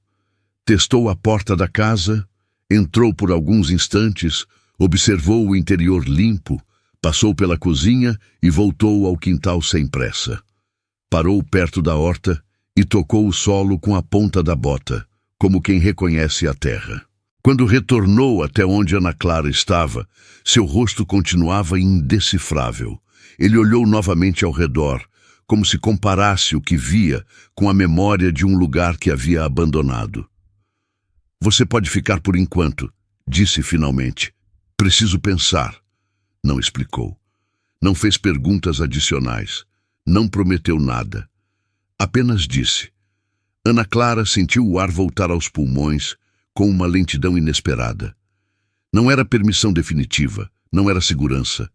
Testou a porta da casa, entrou por alguns instantes, observou o interior limpo, passou pela cozinha e voltou ao quintal sem pressa. Parou perto da horta e tocou o solo com a ponta da bota, como quem reconhece a terra. Quando retornou até onde Ana Clara estava, seu rosto continuava indecifrável. Ele olhou novamente ao redor, como se comparasse o que via com a memória de um lugar que havia abandonado. "Você pode ficar por enquanto", disse finalmente. "Preciso pensar." Não explicou. Não fez perguntas adicionais. Não prometeu nada. Apenas disse. Ana Clara sentiu o ar voltar aos pulmões com uma lentidão inesperada. Não era permissão definitiva, não era segurança,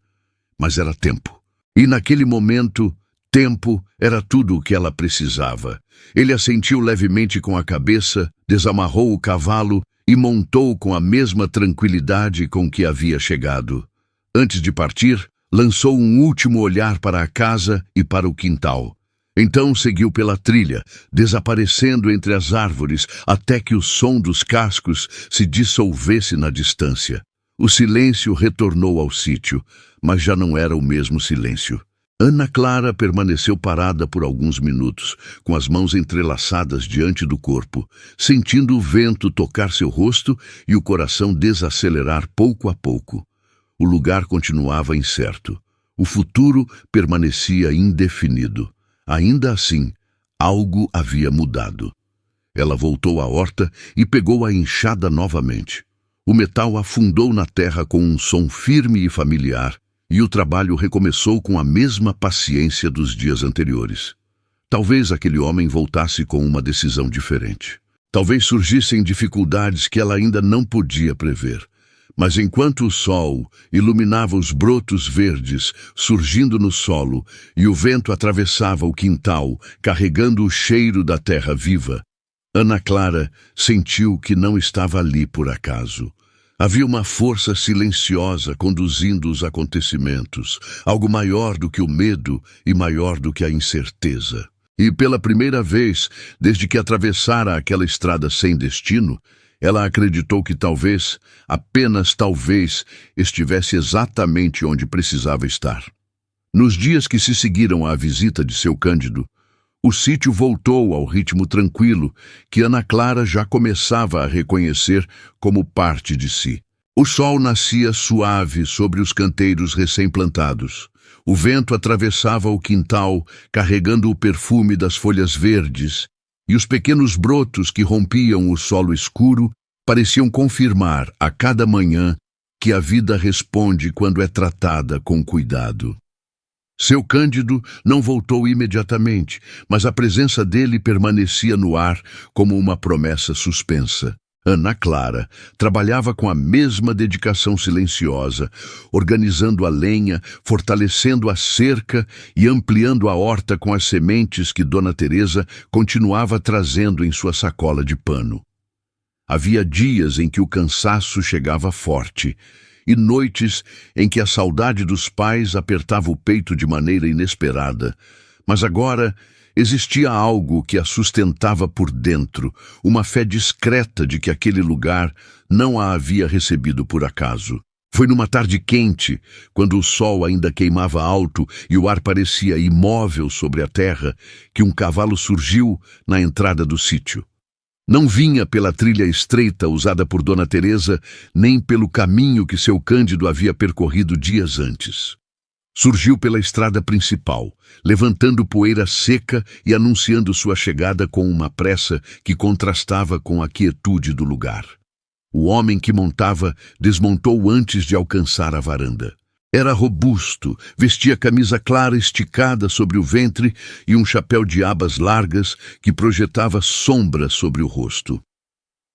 mas era tempo. E naquele momento, tempo era tudo o que ela precisava. Ele assentiu levemente com a cabeça, desamarrou o cavalo e montou com a mesma tranquilidade com que havia chegado. Antes de partir, lançou um último olhar para a casa e para o quintal. Então seguiu pela trilha, desaparecendo entre as árvores até que o som dos cascos se dissolvesse na distância. O silêncio retornou ao sítio, mas já não era o mesmo silêncio. Ana Clara permaneceu parada por alguns minutos, com as mãos entrelaçadas diante do corpo, sentindo o vento tocar seu rosto e o coração desacelerar pouco a pouco. O lugar continuava incerto. O futuro permanecia indefinido. Ainda assim, algo havia mudado. Ela voltou à horta e pegou a enxada novamente. O metal afundou na terra com um som firme e familiar, e o trabalho recomeçou com a mesma paciência dos dias anteriores. Talvez aquele homem voltasse com uma decisão diferente. Talvez surgissem dificuldades que ela ainda não podia prever. Mas enquanto o sol iluminava os brotos verdes surgindo no solo e o vento atravessava o quintal, carregando o cheiro da terra viva, Ana Clara sentiu que não estava ali por acaso. Havia uma força silenciosa conduzindo os acontecimentos, algo maior do que o medo e maior do que a incerteza. E pela primeira vez, desde que atravessara aquela estrada sem destino, Ela acreditou que talvez, apenas talvez, estivesse exatamente onde precisava estar. Nos dias que se seguiram à visita de seu Cândido, o sítio voltou ao ritmo tranquilo que Ana Clara já começava a reconhecer como parte de si. O sol nascia suave sobre os canteiros recém-plantados. O vento atravessava o quintal, carregando o perfume das folhas verdes, e os pequenos brotos que rompiam o solo escuro pareciam confirmar a cada manhã que a vida responde quando é tratada com cuidado. Seu Cândido não voltou imediatamente, mas a presença dele permanecia no ar como uma promessa suspensa. Ana Clara trabalhava com a mesma dedicação silenciosa, organizando a lenha, fortalecendo a cerca e ampliando a horta com as sementes que Dona Teresa continuava trazendo em sua sacola de pano. Havia dias em que o cansaço chegava forte, e noites em que a saudade dos pais apertava o peito de maneira inesperada, mas agora existia algo que a sustentava por dentro, uma fé discreta de que aquele lugar não a havia recebido por acaso. Foi numa tarde quente, quando o sol ainda queimava alto e o ar parecia imóvel sobre a terra, que um cavalo surgiu na entrada do sítio. Não vinha pela trilha estreita usada por Dona Teresa, nem pelo caminho que seu Cândido havia percorrido dias antes. Surgiu pela estrada principal, levantando poeira seca e anunciando sua chegada com uma pressa que contrastava com a quietude do lugar. O homem que montava desmontou antes de alcançar a varanda. Era robusto, vestia camisa clara esticada sobre o ventre e um chapéu de abas largas que projetava sombra sobre o rosto.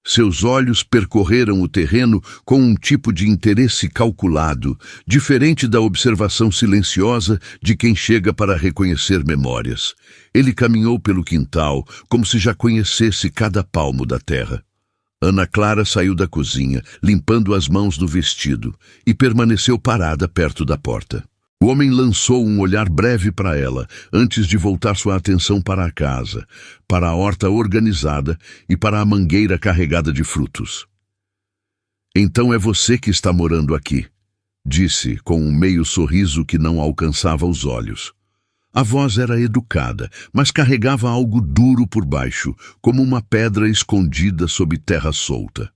Seus olhos percorreram o terreno com um tipo de interesse calculado, diferente da observação silenciosa de quem chega para reconhecer memórias. Ele caminhou pelo quintal, como se já conhecesse cada palmo da terra. Ana Clara saiu da cozinha, limpando as mãos do vestido, e permaneceu parada perto da porta. O homem lançou um olhar breve para ela, antes de voltar sua atenção para a casa, para a horta organizada e para a mangueira carregada de frutos. "Então é você que está morando aqui", disse, com um meio sorriso que não alcançava os olhos. A voz era educada, mas carregava algo duro por baixo, como uma pedra escondida sob terra solta.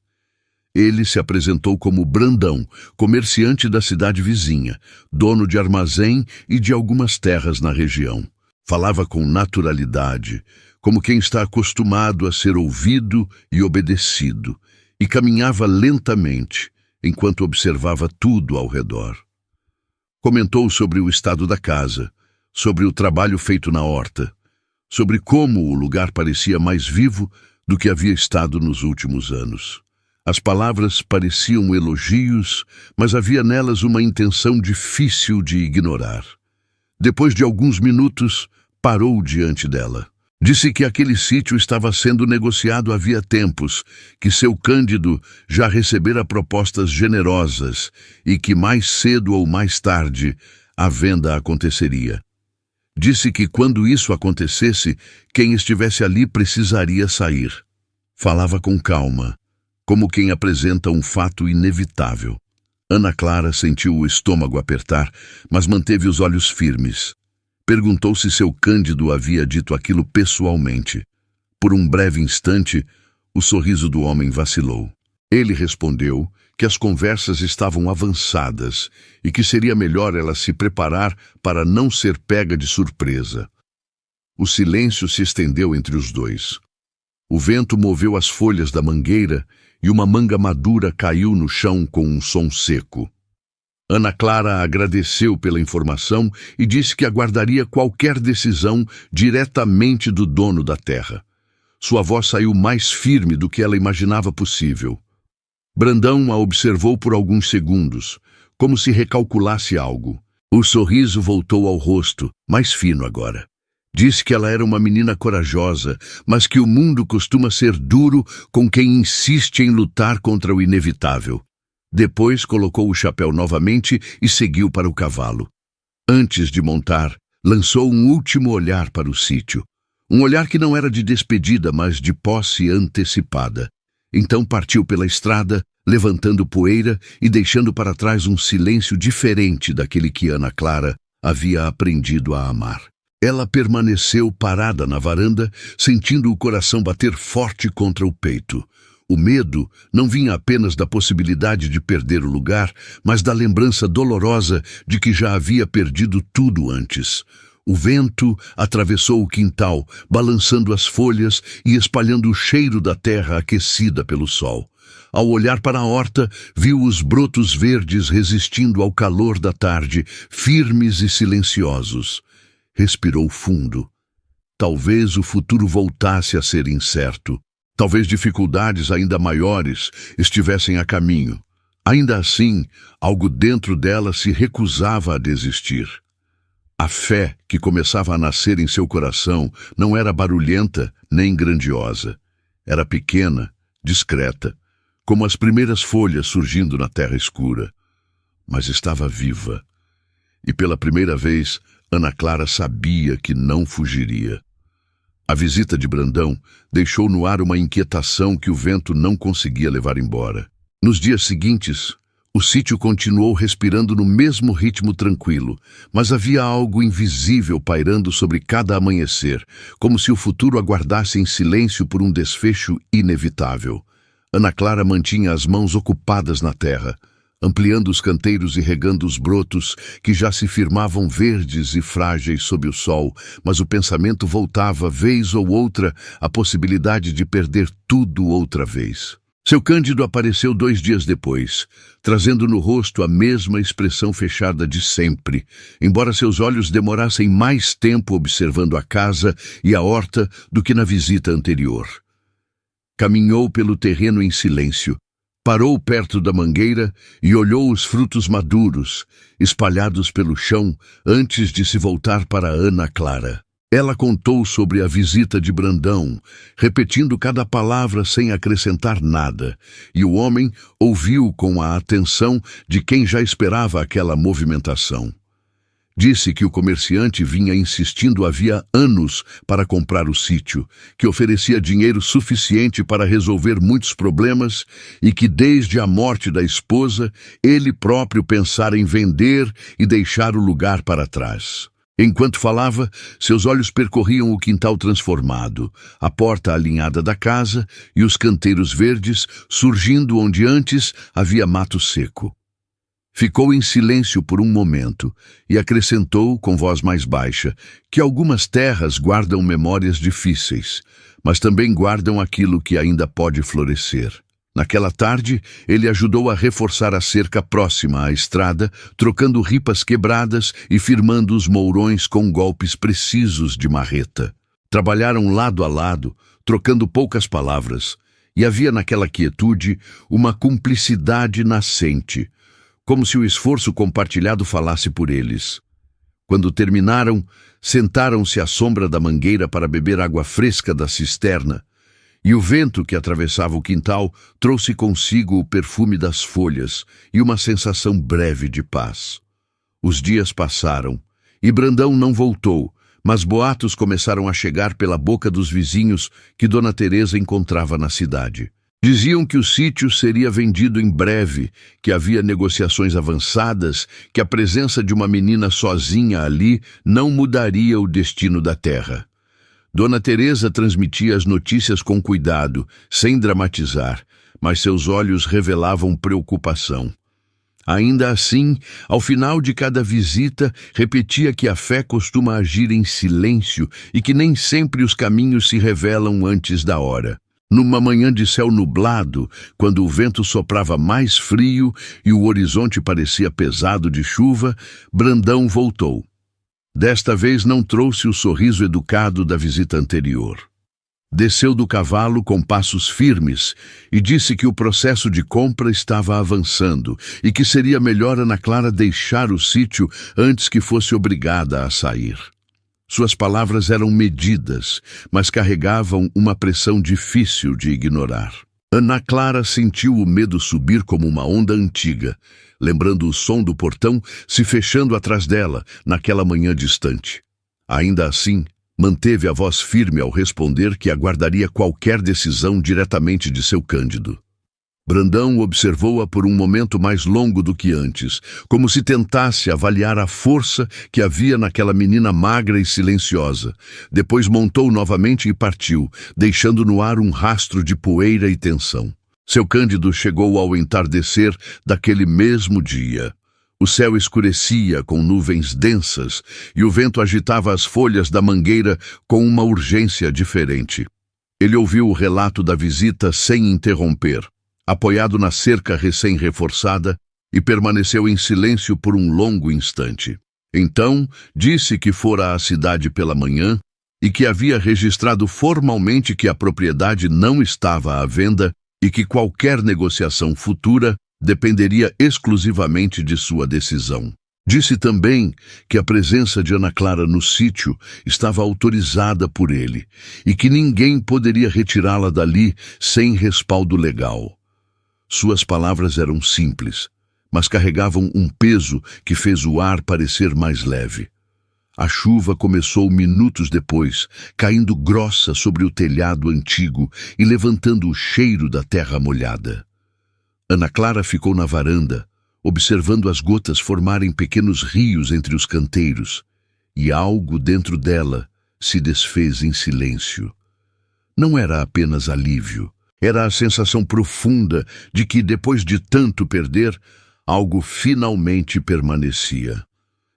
Ele se apresentou como Brandão, comerciante da cidade vizinha, dono de armazém e de algumas terras na região. Falava com naturalidade, como quem está acostumado a ser ouvido e obedecido, e caminhava lentamente, enquanto observava tudo ao redor. Comentou sobre o estado da casa, sobre o trabalho feito na horta, sobre como o lugar parecia mais vivo do que havia estado nos últimos anos. As palavras pareciam elogios, mas havia nelas uma intenção difícil de ignorar. Depois de alguns minutos, parou diante dela. Disse que aquele sítio estava sendo negociado havia tempos, que seu Cândido já recebera propostas generosas e que mais cedo ou mais tarde a venda aconteceria. Disse que quando isso acontecesse, quem estivesse ali precisaria sair. Falava com calma, como quem apresenta um fato inevitável. Ana Clara sentiu o estômago apertar, mas manteve os olhos firmes. Perguntou se seu Cândido havia dito aquilo pessoalmente. Por um breve instante, o sorriso do homem vacilou. Ele respondeu que as conversas estavam avançadas e que seria melhor ela se preparar para não ser pega de surpresa. O silêncio se estendeu entre os dois. O vento moveu as folhas da mangueira e uma manga madura caiu no chão com um som seco. Ana Clara agradeceu pela informação e disse que aguardaria qualquer decisão diretamente do dono da terra. Sua voz saiu mais firme do que ela imaginava possível. Brandão a observou por alguns segundos, como se recalculasse algo. O sorriso voltou ao rosto, mais fino agora. Disse que ela era uma menina corajosa, mas que o mundo costuma ser duro com quem insiste em lutar contra o inevitável. Depois colocou o chapéu novamente e seguiu para o cavalo. Antes de montar, lançou um último olhar para o sítio. Um olhar que não era de despedida, mas de posse antecipada. Então partiu pela estrada, levantando poeira e deixando para trás um silêncio diferente daquele que Ana Clara havia aprendido a amar. Ela permaneceu parada na varanda, sentindo o coração bater forte contra o peito. O medo não vinha apenas da possibilidade de perder o lugar, mas da lembrança dolorosa de que já havia perdido tudo antes. O vento atravessou o quintal, balançando as folhas e espalhando o cheiro da terra aquecida pelo sol. Ao olhar para a horta, viu os brotos verdes resistindo ao calor da tarde, firmes e silenciosos. Respirou fundo. Talvez o futuro voltasse a ser incerto. Talvez dificuldades ainda maiores estivessem a caminho. Ainda assim, algo dentro dela se recusava a desistir. A fé que começava a nascer em seu coração não era barulhenta nem grandiosa. Era pequena, discreta, como as primeiras folhas surgindo na terra escura. Mas estava viva. E pela primeira vez, Ana Clara sabia que não fugiria. A visita de Brandão deixou no ar uma inquietação que o vento não conseguia levar embora. Nos dias seguintes, o sítio continuou respirando no mesmo ritmo tranquilo, mas havia algo invisível pairando sobre cada amanhecer, como se o futuro aguardasse em silêncio por um desfecho inevitável. Ana Clara mantinha as mãos ocupadas na terra, ampliando os canteiros e regando os brotos que já se firmavam verdes e frágeis sob o sol, mas o pensamento voltava, vez ou outra, à possibilidade de perder tudo outra vez. Seu Cândido apareceu 2 dias depois, trazendo no rosto a mesma expressão fechada de sempre, embora seus olhos demorassem mais tempo observando a casa e a horta do que na visita anterior. Caminhou pelo terreno em silêncio, parou perto da mangueira e olhou os frutos maduros, espalhados pelo chão, antes de se voltar para Ana Clara. Ela contou sobre a visita de Brandão, repetindo cada palavra sem acrescentar nada, e o homem ouviu com a atenção de quem já esperava aquela movimentação. Disse que o comerciante vinha insistindo havia anos para comprar o sítio, que oferecia dinheiro suficiente para resolver muitos problemas e que desde a morte da esposa ele próprio pensara em vender e deixar o lugar para trás. Enquanto falava, seus olhos percorriam o quintal transformado, a porta alinhada da casa e os canteiros verdes surgindo onde antes havia mato seco. Ficou em silêncio por um momento e acrescentou, com voz mais baixa, que algumas terras guardam memórias difíceis, mas também guardam aquilo que ainda pode florescer. Naquela tarde, ele ajudou a reforçar a cerca próxima à estrada, trocando ripas quebradas e firmando os mourões com golpes precisos de marreta. Trabalharam lado a lado, trocando poucas palavras, e havia naquela quietude uma cumplicidade nascente, como se o esforço compartilhado falasse por eles. Quando terminaram, sentaram-se à sombra da mangueira para beber água fresca da cisterna, e o vento que atravessava o quintal trouxe consigo o perfume das folhas e uma sensação breve de paz. Os dias passaram, e Brandão não voltou, mas boatos começaram a chegar pela boca dos vizinhos que Dona Teresa encontrava na cidade. Diziam que o sítio seria vendido em breve, que havia negociações avançadas, que a presença de uma menina sozinha ali não mudaria o destino da terra. Dona Teresa transmitia as notícias com cuidado, sem dramatizar, mas seus olhos revelavam preocupação. Ainda assim, ao final de cada visita, repetia que a fé costuma agir em silêncio e que nem sempre os caminhos se revelam antes da hora. Numa manhã de céu nublado, quando o vento soprava mais frio e o horizonte parecia pesado de chuva, Brandão voltou. Desta vez não trouxe o sorriso educado da visita anterior. Desceu do cavalo com passos firmes e disse que o processo de compra estava avançando e que seria melhor Ana Clara deixar o sítio antes que fosse obrigada a sair. Suas palavras eram medidas, mas carregavam uma pressão difícil de ignorar. Ana Clara sentiu o medo subir como uma onda antiga, lembrando o som do portão se fechando atrás dela naquela manhã distante. Ainda assim, Manteve a voz firme ao responder que aguardaria qualquer decisão diretamente de seu Cândido. Brandão observou-a por um momento mais longo do que antes, como se tentasse avaliar a força que havia naquela menina magra e silenciosa. Depois montou novamente e partiu, deixando no ar um rastro de poeira e tensão. Seu Cândido chegou ao entardecer daquele mesmo dia. O céu escurecia com nuvens densas e o vento agitava as folhas da mangueira com uma urgência diferente. Ele ouviu o relato da visita sem interromper, apoiado na cerca recém-reforçada, e permaneceu em silêncio por um longo instante. Então, disse que fora à cidade pela manhã e que havia registrado formalmente que a propriedade não estava à venda e que qualquer negociação futura dependeria exclusivamente de sua decisão. Disse também que a presença de Ana Clara no sítio estava autorizada por ele e que ninguém poderia retirá-la dali sem respaldo legal. Suas palavras eram simples, mas carregavam um peso que fez o ar parecer mais leve. A chuva começou minutos depois, caindo grossa sobre o telhado antigo e levantando o cheiro da terra molhada. Ana Clara ficou na varanda, observando as gotas formarem pequenos rios entre os canteiros, e algo dentro dela se desfez em silêncio. Não era apenas alívio, era a sensação profunda de que, depois de tanto perder, algo finalmente permanecia.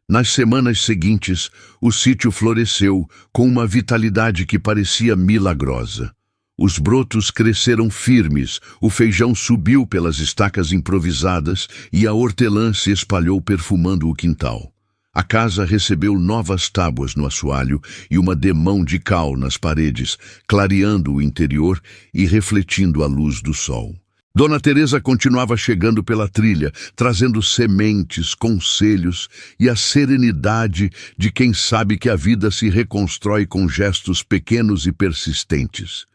Nas semanas seguintes, o sítio floresceu com uma vitalidade que parecia milagrosa. Os brotos cresceram firmes, o feijão subiu pelas estacas improvisadas e a hortelã se espalhou perfumando o quintal. A casa recebeu novas tábuas no assoalho e uma demão de cal nas paredes, clareando o interior e refletindo a luz do sol. Dona Teresa continuava chegando pela trilha, trazendo sementes, conselhos e a serenidade de quem sabe que a vida se reconstrói com gestos pequenos e persistentes.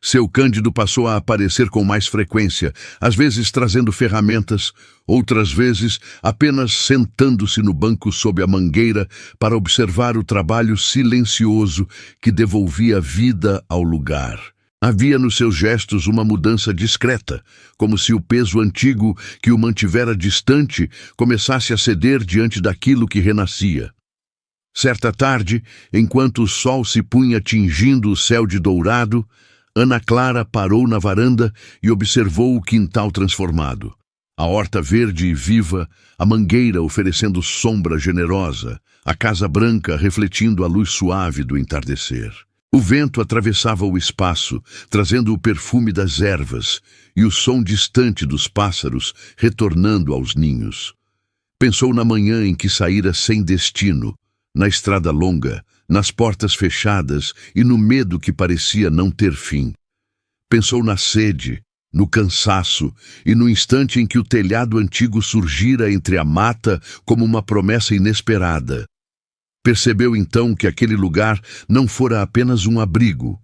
Seu Cândido passou a aparecer com mais frequência, às vezes trazendo ferramentas, outras vezes apenas sentando-se no banco sob a mangueira para observar o trabalho silencioso que devolvia vida ao lugar. Havia nos seus gestos uma mudança discreta, como se o peso antigo que o mantivera distante começasse a ceder diante daquilo que renascia. Certa tarde, enquanto o sol se punha tingindo o céu de dourado, Ana Clara parou na varanda e observou o quintal transformado. A horta verde e viva, a mangueira oferecendo sombra generosa, a casa branca refletindo a luz suave do entardecer. O vento atravessava o espaço, trazendo o perfume das ervas e o som distante dos pássaros retornando aos ninhos. Pensou na manhã em que saíra sem destino, na estrada longa, nas portas fechadas e no medo que parecia não ter fim. Pensou na sede, no cansaço e no instante em que o telhado antigo surgira entre a mata como uma promessa inesperada. Percebeu então que aquele lugar não fora apenas um abrigo,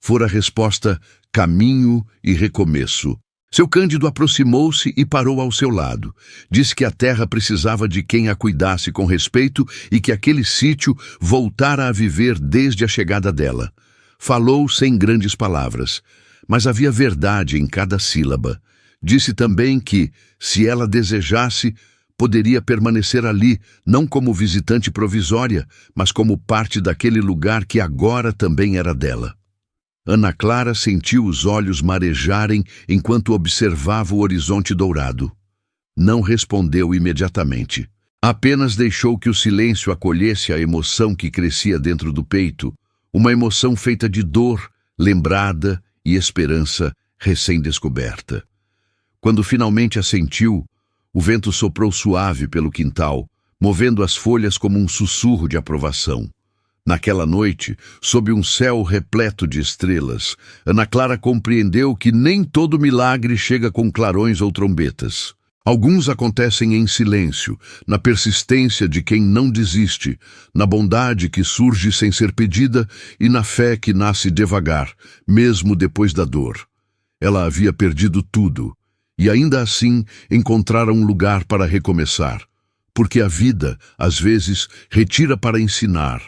fora a resposta caminho e recomeço. Seu Cândido aproximou-se e parou ao seu lado. Disse que a terra precisava de quem a cuidasse com respeito e que aquele sítio voltara a viver desde a chegada dela. Falou sem grandes palavras, mas havia verdade em cada sílaba. Disse também que, se ela desejasse, poderia permanecer ali, não como visitante provisória, mas como parte daquele lugar que agora também era dela. Ana Clara sentiu os olhos marejarem enquanto observava o horizonte dourado. Não respondeu imediatamente. Apenas deixou que o silêncio acolhesse a emoção que crescia dentro do peito, uma emoção feita de dor, lembrada e esperança recém-descoberta. Quando finalmente a sentiu, o vento soprou suave pelo quintal, movendo as folhas como um sussurro de aprovação. Naquela noite, sob um céu repleto de estrelas, Ana Clara compreendeu que nem todo milagre chega com clarões ou trombetas. Alguns acontecem em silêncio, na persistência de quem não desiste, na bondade que surge sem ser pedida e na fé que nasce devagar, mesmo depois da dor. Ela havia perdido tudo, e ainda assim encontrara um lugar para recomeçar, porque a vida, às vezes, retira para ensinar,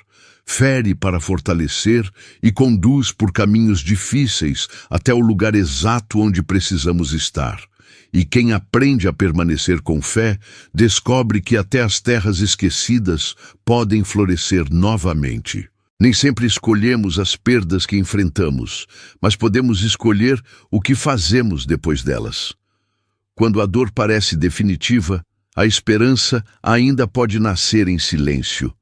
fere para fortalecer e conduz por caminhos difíceis até o lugar exato onde precisamos estar. E quem aprende a permanecer com fé, descobre que até as terras esquecidas podem florescer novamente. Nem sempre escolhemos as perdas que enfrentamos, mas podemos escolher o que fazemos depois delas. Quando a dor parece definitiva, a esperança ainda pode nascer em silêncio.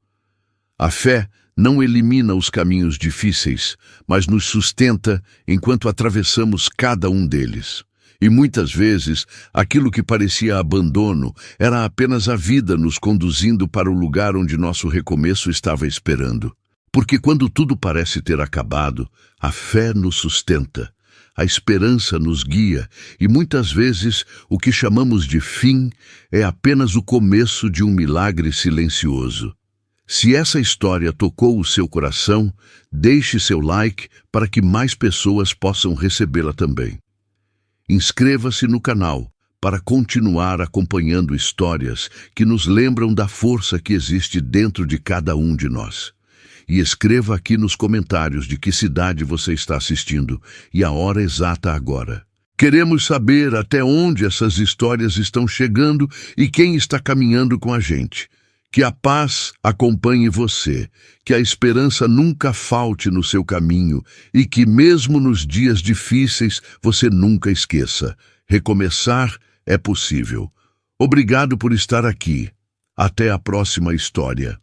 A fé não elimina os caminhos difíceis, mas nos sustenta enquanto atravessamos cada um deles. E muitas vezes, aquilo que parecia abandono era apenas a vida nos conduzindo para o lugar onde nosso recomeço estava esperando. Porque quando tudo parece ter acabado, a fé nos sustenta, a esperança nos guia, e muitas vezes o que chamamos de fim é apenas o começo de um milagre silencioso. Se essa história tocou o seu coração, deixe seu like para que mais pessoas possam recebê-la também. Inscreva-se no canal para continuar acompanhando histórias que nos lembram da força que existe dentro de cada um de nós. E escreva aqui nos comentários de que cidade você está assistindo e a hora exata agora. Queremos saber até onde essas histórias estão chegando e quem está caminhando com a gente. Que a paz acompanhe você, que a esperança nunca falte no seu caminho e que mesmo nos dias difíceis você nunca esqueça. Recomeçar é possível. Obrigado por estar aqui. Até a próxima história.